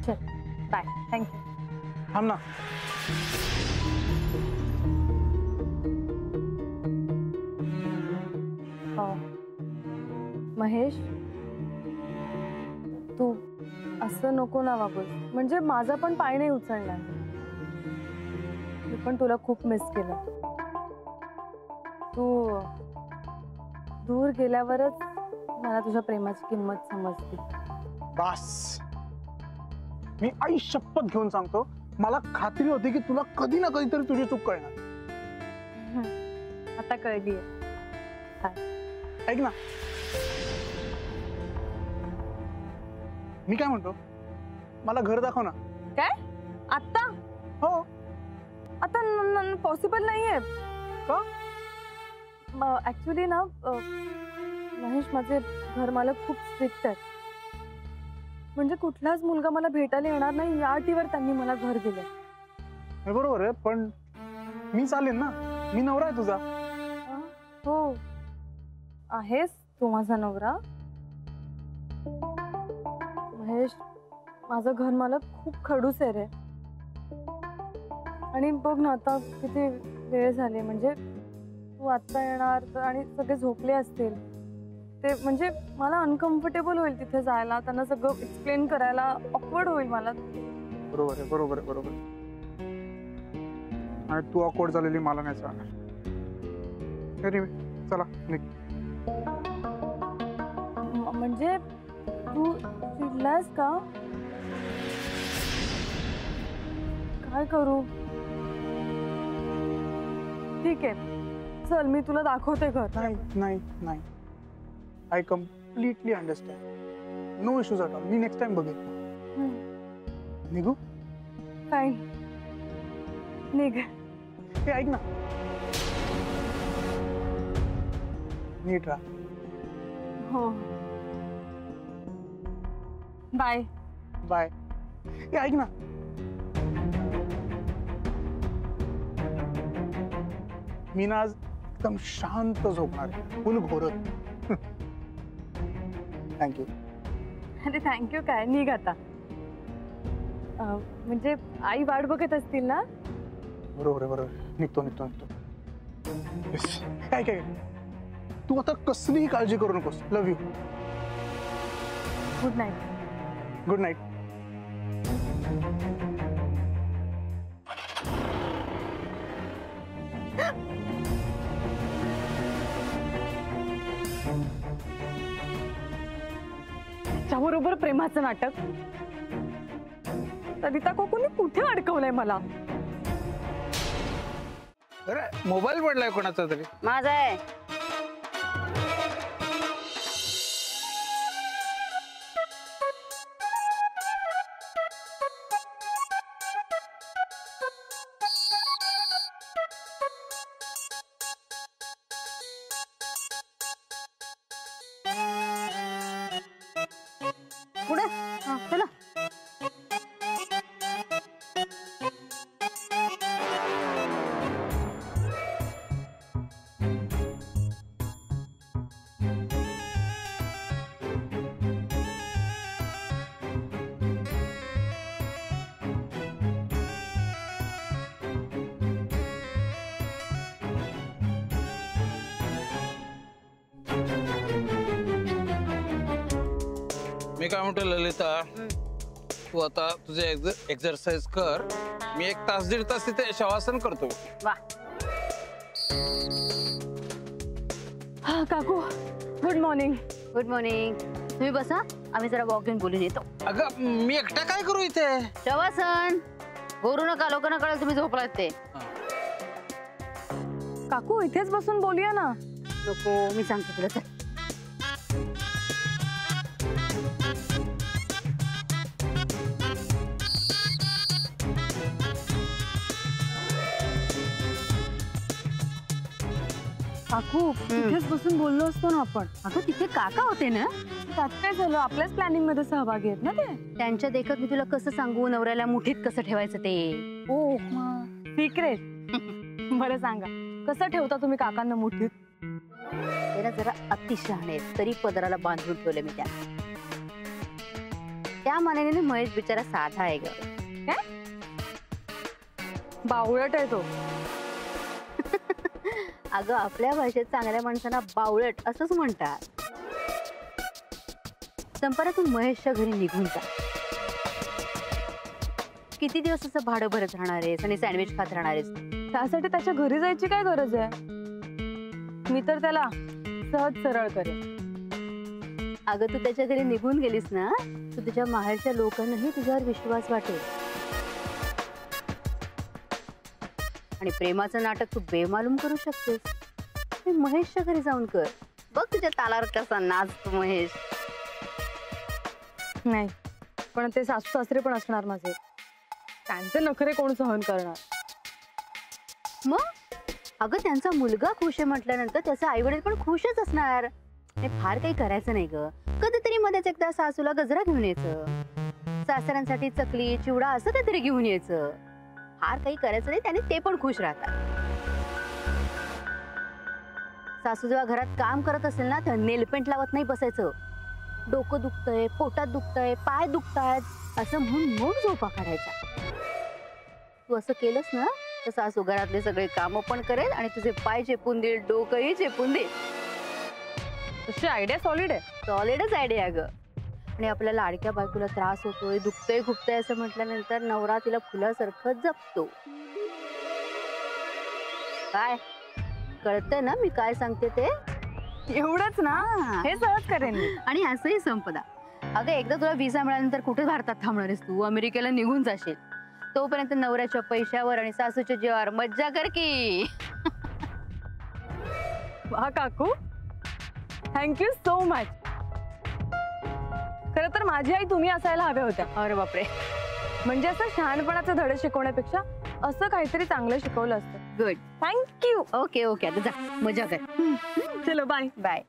चल bye, thank you. थांब ना. महेश, तू असं नको ना वागूस. म्हणजे माझा पण पाय नाही उचलणार. मी पण तुला खूप मिस केलं. तू दूर गेल्यावरच मला तुझ्या प्रेमाची किंमत समजली. बस, मी आई शपथ घेऊन सांगतो, मला खात्री होती की तुला कधी ना कधीतरी तुझी चूक कळणार. आता कळली. ऐक ना, मी काय म्हणतो, मला घर दाखव ना. काय आता? हो. आता पॉसिबल नाहीये. का? ऍक्च्युली ना महेश, माझे घर मालक खूप स्ट्रिक्ट आहेत. म्हणजे कुठलाच मुलगा मला भेटायला येणार नाही या अटीवर त्यांनी मला घर दिलंय. बरोबर आहे, पण मी चालेन ना. मी नवरा आहे तुझा. हो, आहेस तू माझा नवरा. महेश, माझं घर मालक खूप खडूस आहे रे. आणि बघ ना आता किती वेळ झाली. म्हणजे तू आत्ता येणार आणि सगळे झोपले असतील. ते म्हणजे मला अनकम्फर्टेबल होईल तिथे जायला, त्यांना सगळं एक्सप्लेन करायला ऑकवर्ड होईल मला. बरोबर आहे, बरोबर आहे, बरोबर. आणि तू ऑकवर्ड झालेली मला नाही चालणार. चला निघ. म्हणजे तू चिडलास का? काय करू? ठीक आहे, चल मी तुला दाखवते घर. नाही नाही नाही, I completely understand. No issues at all. मी नेक्स्ट टाइम बघेन. निघू? फाईन, निघ. हे ऐक ना, नीट राहा. हो, बाय. बाय. हे ऐक ना, मी ना आज एकदम शांत झोपणार आहे, फुल घोरत. थँक्यू. अरे थँक्यू काय, निघ आता. म्हणजे आई वाट बघत असतील ना. बरोबर आहे, बरोबर. निघतो निघतो निघतो. काय काय, तू आता कसलीही काळजी करू नकोस. Love you. Good night. Good night. त्याच्याबरोबर प्रेमाचं नाटक. सरिता काकूंनी कुठे अडकवलंय मला? अरे मोबाईल पडलाय कोणाचा तरी. माझा आहे. पुढे चला. मी काय म्हणतो ललिता, तू आता तुझे एक्सरसाइज कर. मी 1 तास 1.5 तास तिथे शवासन करतो. वा. हा काकू, गुड मॉर्निंग. Good morning. तुम्ही बसा, आम्ही जरा वॉक घेऊन बोलून येतो. अगं मी एकटा काय करू इथे? शवासन करू नका, लोकांना कळलं तुम्ही झोपलात ते. काकू इथेच बसून बोलूया ना. नको, मी सांगतो तुला. चल. काकू तिथेच बसून बोललो असतो ना आपण. अगं तिथे काका होते ना. त्यात काय झालं, आपल्याच प्लॅनिंग मध्ये सहभागी आहेत ना ते. त्यांच्या देखत मी तुला कसं सांगू नवऱ्याला मुठीत कसं ठेवायचं ते. ओ सिक्रेट. बरं सांगा, कसं ठेवता तुम्ही काकांना मुठीत? त्याला जरा अतिशहाणे आहेत, तरी पदराला बांधून ठेवले मी त्या. त्या मानाने महेश बिचारा साधा आहे ग. बावळट आहे तो. अगं आपल्या भाषेत चांगल्या माणसांना बावळट असंच म्हणतात. संपारा तू महेशच्या घरी निघून जा. किती दिवस असं भाडं भरत राहणार आहेस आणि सँडविच खात राहणार आहेस? त्यासाठी त्याच्या घरी जायची काय गरज आहे? मी तर त्याला सहज सरळ करेन. अगं तू त्याच्या घरी निघून गेलीस ना, तू तुझ्या माहेरच्या लोकांनाही तुझ्यावर विश्वास वाटेल. आणि प्रेमाचं नाटक तू बेमालूम करू शकतेस. ते महेशच्या घरी जाऊन कर. बघ तुझ्या तालावर कसा नाचतो महेश. नाही, पण ते सासू सासरे पण असणार माझे. त्यांचे नखरे कोण सहन करणार? मग अगं त्यांचा मुलगा खुश आहे म्हटल्यानंतर त्याचे आई वडील पण खुशच असणार. ते फार काही करायचं नाही ग. कधीतरी मध्येच एकदा सासूला गजरा घेऊन यायचं, सासऱ्यांसाठी चकली चिवडा असं काहीतरी घेऊन यायचं. फार काही करायचं नाही, त्याने ते पण खुश राहतात. सासू जेव्हा घरात काम करत असेल ना, तेव्हा नेलपेंट लावत नाही बसायचं. डोकं दुखतंय, पोटात दुखतंय, पाय दुखतायत असं म्हणून मग झोपा काढायच्या. तू असं केलंस ना तर सासू घरातले सगळे काम पण करेल आणि तुझे पाय चेपून देईल, डोकंही चेपून देईल. तशी आयडिया सॉलिड आहे. सॉलिडच आयडिया ग. आणि आपल्या लाडक्या बायकोला त्रास होतोय, दुखतोय खुपतोय असं म्हटल्यानंतर नवरा तिला फुलासारखं जपतो. काय कळतंय ना मी काय सांगते ते? एवढंच ना, हे सहज करेन मी. आणि असंही संपदा. अगं एकदा तुला व्हिसा मिळाल्यानंतर कुठे भारतात थांबणार आहेस तू? अमेरिकेला निघून जाशील. तोपर्यंत नवऱ्याच्या पैशावर आणि सासूच्या जीवावर मज्जा कर की. वा काकू, थँक्यू सो मच. खरं तर माझी आई तुम्ही असायला हव्या होत्या. अरे बापरे. म्हणजे असं शहाणपणाचे धडे शिकवण्यापेक्षा असं काहीतरी चांगलं शिकवलं असतं. गुड. थँक्यू. ओके ओके आता जा मजा कर. चलो बाय बाय.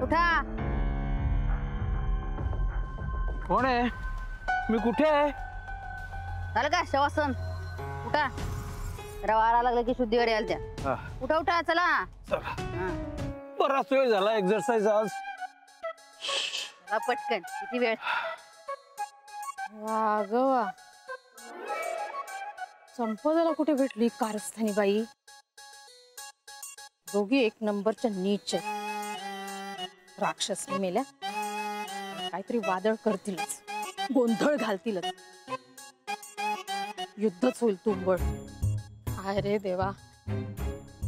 उठा. कोण आहे? मी कुठे आहे? झालं का शवासन? उठा. जरा वारा लागला की शुद्धीवर याल त्या. उठा उठा चला. बराच वेळ झाला एक्सरसाइज आज. पटकन. किती वेळ? वा ग वा. संपदाला कुठे भेटली कारस्थानी बाई? दोघी एक नंबरच्या नीच आहेत. राक्षस मेल्या. काहीतरी वादळ करतीलच, गोंधळ घालतीलच, युद्धच होईल तुंबळ. काय रे देवा,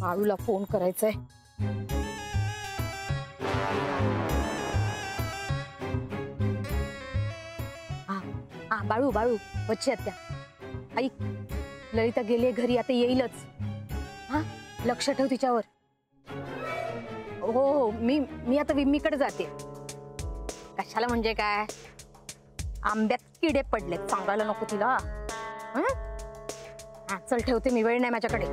बाळूला फोन करायचंय. बाळू बाळू बच्ची आत्या, ऐक, ललिता गेली घरी, आता येईलच. हा, लक्ष ठेव तिच्यावर. हो हो, मी आता विम्मीकडे जाते. कशाला म्हणजे काय, आंब्यात किडे पडले, सांगायला नको तिला. हा चल ठेवते मी, वेळ नाही माझ्याकडे.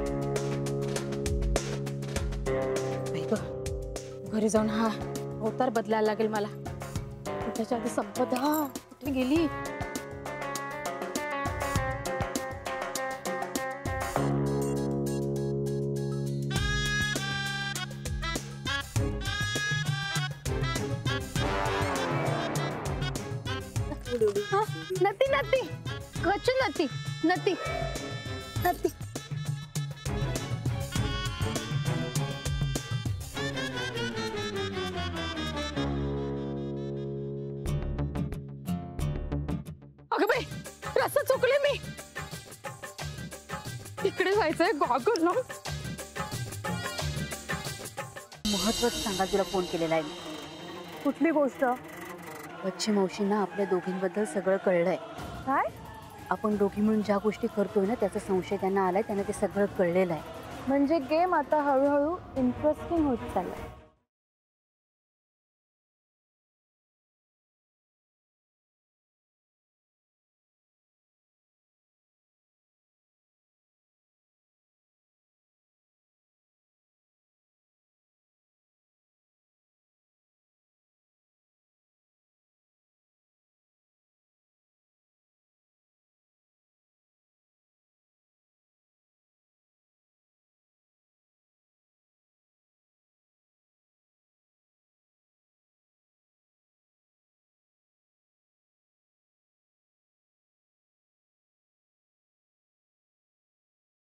घरी जाऊन हा अवतार बदलायला लागेल मला. त्याच्या आधी संपदा कुठे गेली? नती नती कच्ची नती नती नती. अगं बाई, रस्ता चुकले मी. इकडे जायचंय गॉगल ना. महत्वाचं सांगा तुला फोन केलेला आहे. कुठली गोष्ट? बच्ची मावशींना आपल्या दोघींबद्दल सगळं कळलंय. काय? आपण दोघी म्हणून ज्या गोष्टी करतोय ना त्याचा संशय त्यांना आलाय. त्यांना ते सगळं कळलेलं आहे. म्हणजे गेम आता हळूहळू इंटरेस्टिंग होत चाललाय.